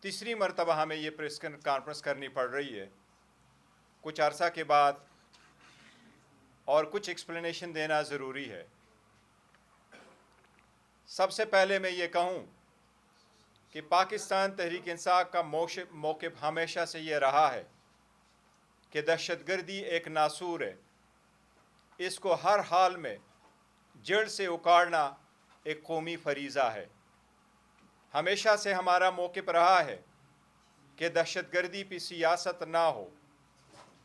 तीसरी मरतबा हमें ये प्रेस कॉन्फ्रेंस करनी पड़ रही है कुछ अरसा के बाद, और कुछ एक्सप्लेनेशन देना ज़रूरी है। सबसे पहले मैं ये कहूँ कि पाकिस्तान तहरीक इंसाफ का मौक़िफ़ हमेशा से ये रहा है कि दहशतगर्दी एक नासूर है, इसको हर हाल में जड़ से उखाड़ना एक कौमी फरीज़ा है। हमेशा से हमारा मौक़िफ़ रहा है कि दहशतगर्दी पे सियासत ना हो,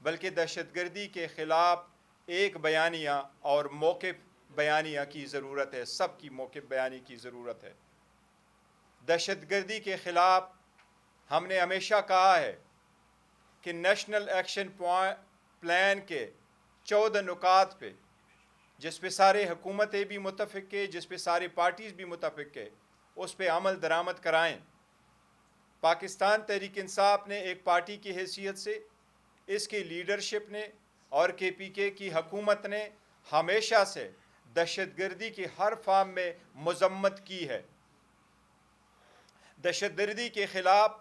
बल्कि दहशतगर्दी के ख़िलाफ़ एक बयानिया और मौक़िफ़ बयानिया की ज़रूरत है, सबकी मौक़िफ़ बयानी की ज़रूरत है। दहशतगर्दी के ख़िलाफ़ हमने हमेशा कहा है कि नेशनल एक्शन प्लान के 14 नुकात पे, जिस पे सारे हुकूमतें भी मुतफ़िक़ है, जिस पे सारे पार्टीज़ भी मुतफ़िक़ है, उस पे अमल दरामद कराएँ। पाकिस्तान तहरीक इंसाफ ने एक पार्टी की हैसियत से, इसकी लीडरशिप ने और KPK की हुकूमत ने हमेशा से दहशतगर्दी की हर फॉर्म में मज़म्मत की है। दहशतगर्दी के ख़िलाफ़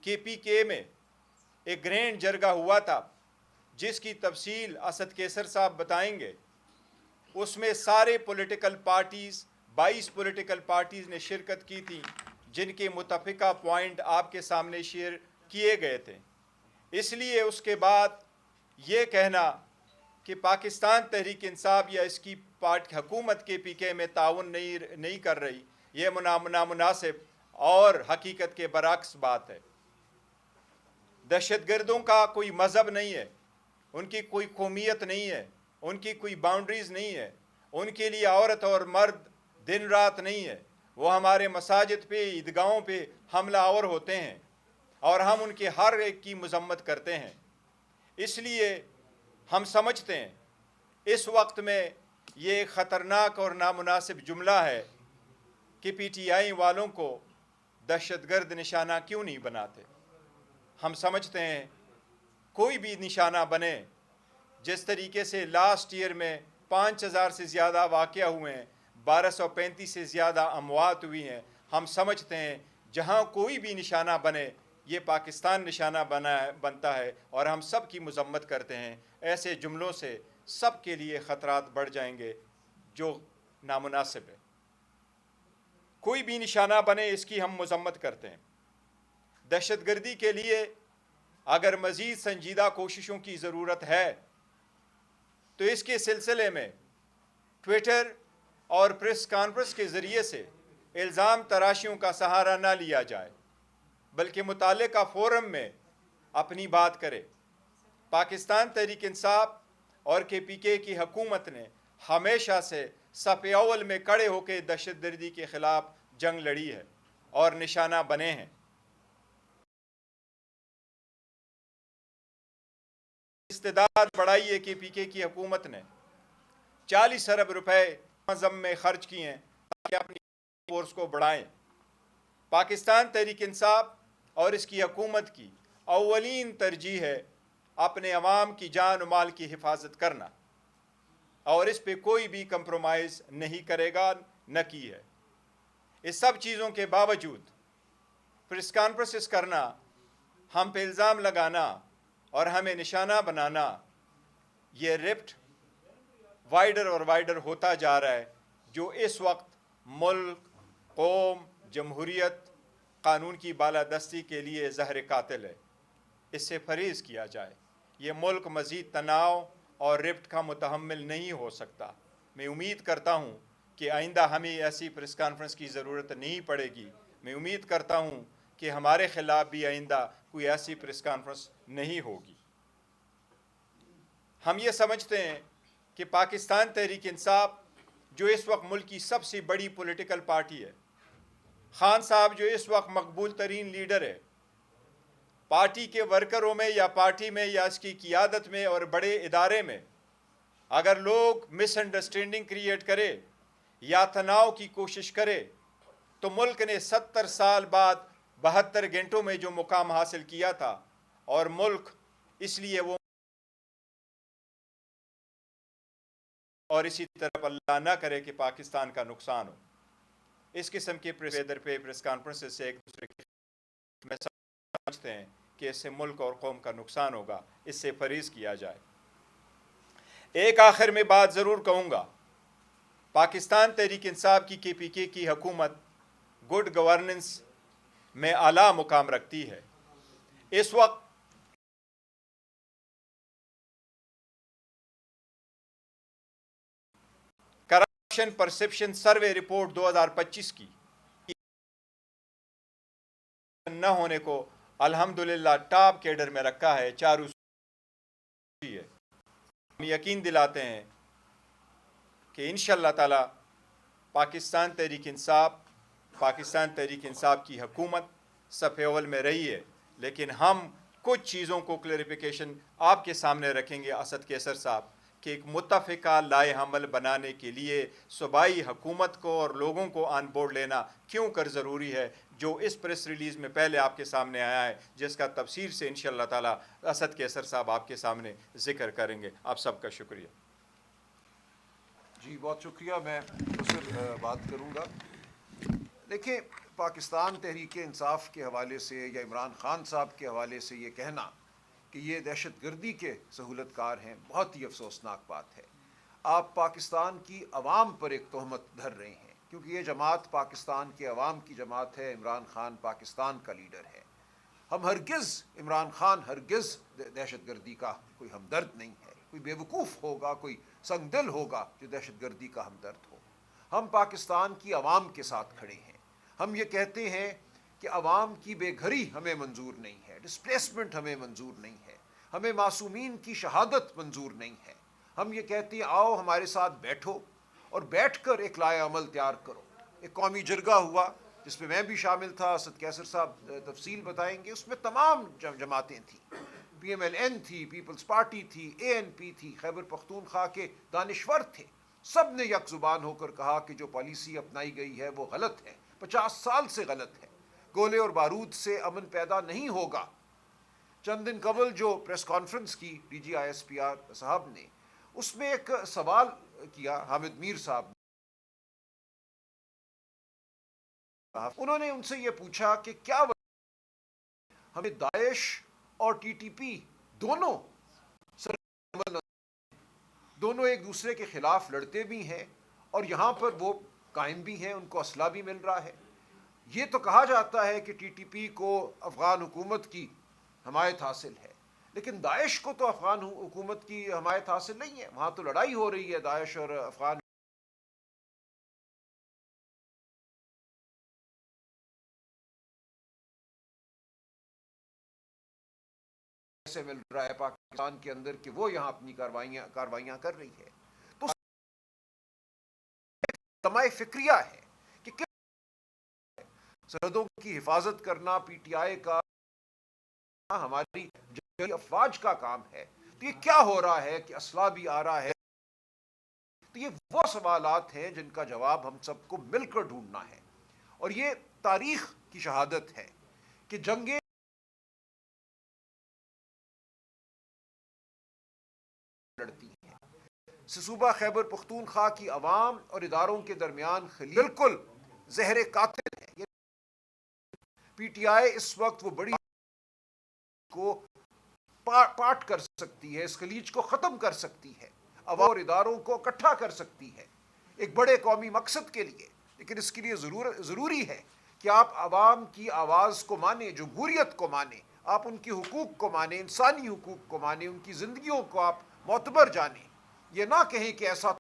KPK में एक ग्रैंड जरगा हुआ था, जिसकी तफसील असद कैसर साहब बताएंगे। उसमें सारे पॉलिटिकल पार्टीज़ 22 पॉलिटिकल पार्टीज़ ने शिरकत की थी, जिनके मुतफ़िका पॉइंट आपके सामने शेयर किए गए थे। इसलिए उसके बाद ये कहना कि पाकिस्तान तहरीक इंसाफ या इसकी पार्टी हुकूमत KPK में ताउन नहीं कर रही, ये नामुनासिब और हकीकत के बरअक्स बात है। दहशतगर्दों का कोई मज़हब नहीं है, उनकी कोई कौमियत नहीं है, उनकी कोई बाउंड्रीज़ नहीं है, उनके लिए औरत और मर्द दिन रात नहीं है। वो हमारे मसाजिद पे, ईदगाहों पे हमला आवर होते हैं और हम उनके हर एक की मज़म्मत करते हैं। इसलिए हम समझते हैं इस वक्त में ये एक ख़तरनाक और नामुनासिब जुमला है कि PTI वालों को दहशतगर्द निशाना क्यों नहीं बनाते। हम समझते हैं कोई भी निशाना बने, जिस तरीके से लास्ट ईयर में 5000 से ज़्यादा वाक़या हुए हैं, 1235 से ज़्यादा अमवात हुई हैं, हम समझते हैं जहाँ कोई भी निशाना बने ये पाकिस्तान निशाना बनता है और हम सब की मज़म्मत करते हैं। ऐसे जुमलों से सब के लिए ख़तरात बढ़ जाएंगे जो नामुनासिब है। कोई भी निशाना बने इसकी हम मज़म्मत करते हैं। दहशतगर्दी के लिए अगर मज़ीद संजीदा कोशिशों की ज़रूरत है तो इसके सिलसिले में ट्विटर और प्रेस कॉन्फ्रेंस के ज़रिए से इल्ज़ाम तराशियों का सहारा ना लिया जाए, बल्कि मुताल्लिका फ़ोरम में अपनी बात करे। पाकिस्तान तहरीक इंसाफ और KPK की हुकूमत ने हमेशा से सफ़ अव्वल में खड़े होकर दहशतगर्दी के ख़िलाफ़ जंग लड़ी है और निशाना बने हैं। इस्तेदाद बढ़ाई है KPK की हुकूमत ने, 40 अरब रुपए मज़म में ख़र्च किए हैं ताकि अपनी फोर्स को बढ़ाएं। पाकिस्तान तहरीक इंसाफ और इसकी हुकूमत की अव्वलीन तरजीह है अपने अवाम की जान और माल की हिफाजत करना, और इस पे कोई भी कंप्रोमाइज़ नहीं करेगा, न की है। इस सब चीज़ों के बावजूद प्रेस कॉन्फ्रेंसेस करना, हम पे इल्ज़ाम लगाना और हमें निशाना बनाना, ये रिफ्ट वाइडर और वाइडर होता जा रहा है, जो इस वक्त मुल्क, कौम, जमहूरियत, कानून की बालादस्ती के लिए ज़हर कातिल है। इससे फरीज़ किया जाए। ये मुल्क मज़ीद तनाव और रिफ्ट का मुतहम्मिल नहीं हो सकता। मैं उम्मीद करता हूँ कि आइंदा हमें ऐसी प्रेस कॉन्फ्रेंस की ज़रूरत नहीं पड़ेगी। मैं उम्मीद करता हूँ कि हमारे ख़िलाफ़ भी आइंदा कोई ऐसी प्रेस कॉन्फ्रेंस नहीं होगी। हम ये समझते हैं कि पाकिस्तान तहरीक इंसाफ जो इस वक्त मुल्क की सबसे बड़ी पॉलिटिकल पार्टी है, खान साहब जो इस वक्त मकबूल तरीन लीडर है, पार्टी के वर्करों में या पार्टी में या इसकी क़ियादत में और बड़े इदारे में अगर लोग मिसअंडरस्टैंडिंग क्रिएट करे या तनाव की कोशिश करे, तो मुल्क ने 70 साल बाद 72 घंटों में जो मुकाम हासिल किया था, और मुल्क इसलिए वो और इसी तरफ अल्लाह ना करे कि पाकिस्तान का नुकसान हो। इस किस्म के प्रेस कॉन्फ्रेंसेस से एक दूसरे के میں سمجھتے ہیں کہ اس سے ملک اور قوم کا نقصان ہوگا، اس سے پرہیز کیا جائے۔ ایک آخر میں بات ضرور کہوں گا، پاکستان تحریک انصاف کی KPK کی حکومت گڈ گورننس میں اعلیٰ مقام رکھتی ہے۔ اس وقت کرپشن پرسپشن سروے رپورٹ 2025 کی نہ ہونے کو الحمدللہ ٹاپ کیڈر میں رکھا ہے، چاروں ہے۔ ہم یقین دلاتے ہیں کہ انشاءاللہ تعالی پاکستان تحریک انصاف کی حکومت صف اول میں رہی ہے، لیکن ہم کچھ چیزوں کو کلیریفیکیشن آپ کے سامنے رکھیں گے اسد کیسر صاحب، کہ ایک متفقہ لائحہ عمل بنانے کے لیے صوبائی حکومت کو اور لوگوں کو آن بورڈ لینا کیوں کر ضروری ہے، جو اس پریس ریلیز میں پہلے آپ کے سامنے آیا ہے، جس کا تفصیل سے انشاءاللہ تعالی اسد کیسر صاحب آپ کے سامنے ذکر کریں گے۔ آپ سب کا شکریہ۔ جی بہت شکریہ، میں مختصر بات کروں گا۔ دیکھیں، پاکستان تحریک انصاف کے حوالے سے یا عمران خان صاحب کے حوالے سے یہ کہنا کہ یہ دہشت گردی کے سہولت کار ہیں، بہت ہی افسوسناک بات ہے۔ آپ پاکستان کی عوام پر ایک تہمت دھر رہے ہیں، کیونکہ یہ جماعت پاکستان کے عوام کی جماعت ہے، عمران خان پاکستان کا لیڈر ہے۔ ہم ہرگز عمران خان ہرگز دہشت گردی کا کوئی ہمدرد نہیں ہے۔ کوئی بیوقوف ہوگا، کوئی سنگ دل ہوگا جو دہشت گردی کا ہمدرد ہو۔ ہم پاکستان کی عوام کے ساتھ کھڑے ہیں۔ ہم یہ کہتے ہیں کہ عوام کی بے گھری ہمیں منظور نہیں ہے، ڈسپلیسمنٹ ہمیں منظور نہیں ہے، ہمیں معصومین کی شہادت منظور نہیں ہے۔ ہم یہ کہتے ہیں آؤ ہمارے ساتھ بیٹھو اور بیٹھ کر ایک لائحہ عمل تیار کرو۔ ایک قومی جرگہ ہوا جس میں بھی شامل تھا، اسد کیسر صاحب تفصیل بتائیں گے، اس میں تمام جماعتیں تھیں، PMLN تھی، پیپلز پارٹی تھی، ANP تھی، خیبر پختونخوا کے دانشور تھے۔ سب نے یک زبان ہو کر کہا کہ جو پالیسی اپنائی گئی ہے وہ غلط ہے، 50 سال سے غلط ہے، گولے اور بارود سے امن پیدا نہیں ہوگا۔ چند دن قبل جو پریس کانفرنس کی DG ISPR صاحب نے، اس میں ایک سوال کیا حامد میر صاحب نے، انہوں نے ان سے یہ پوچھا کہ کیا ہمیں داعش اور TTP دونوں ایک دوسرے کے خلاف لڑتے بھی ہیں اور یہاں پر وہ قائم بھی ہیں، ان کو اسلحہ بھی مل رہا ہے۔ یہ تو کہا جاتا ہے کہ TTP کو افغان حکومت کی حمایت حاصل ہے، لیکن داعش کو تو افغان حکومت کی حمایت حاصل نہیں ہے۔ وہاں تو لڑائی ہو رہی ہے داعش اور افغان سے مل رہا ہے پاکستان کے اندر کہ وہ یہاں اپنی کاروائیاں کر رہی ہے۔ تو تمائے فکریہ ہے کہ سرحدوں کی حفاظت کرنا PTI کا، ہماری جنگی افواج کا کام ہے۔ تو یہ کیا ہو رہا ہے کہ اسلحہ بھی آ رہا ہے؟ تو یہ وہ سوالات ہیں جن کا جواب ہم سب کو مل کر ڈھونڈنا ہے، اور یہ تاریخ کی شہادت ہے کہ جنگیں لڑتی ہیں۔ صوبہ خیبر پختونخوا کی عوام اور اداروں کے درمیان خلیج بالکل زہر قاتل ہے۔ PTI اس وقت وہ بڑی کو پاٹ کر سکتی ہے، اس خلیج کو ختم کر سکتی ہے، عوام اور اداروں کو اکٹھا کر سکتی ہے ایک بڑے قومی مقصد کے لیے، لیکن اس کے لیے ضروری ہے کہ آپ عوام کی آواز کو مانیں، جمہوریت کو مانیں، آپ ان کی حقوق کو مانیں، انسانی حقوق کو مانیں، ان کی زندگیوں کو آپ معتبر جانیں۔ یہ نہ کہیں کہ ایسا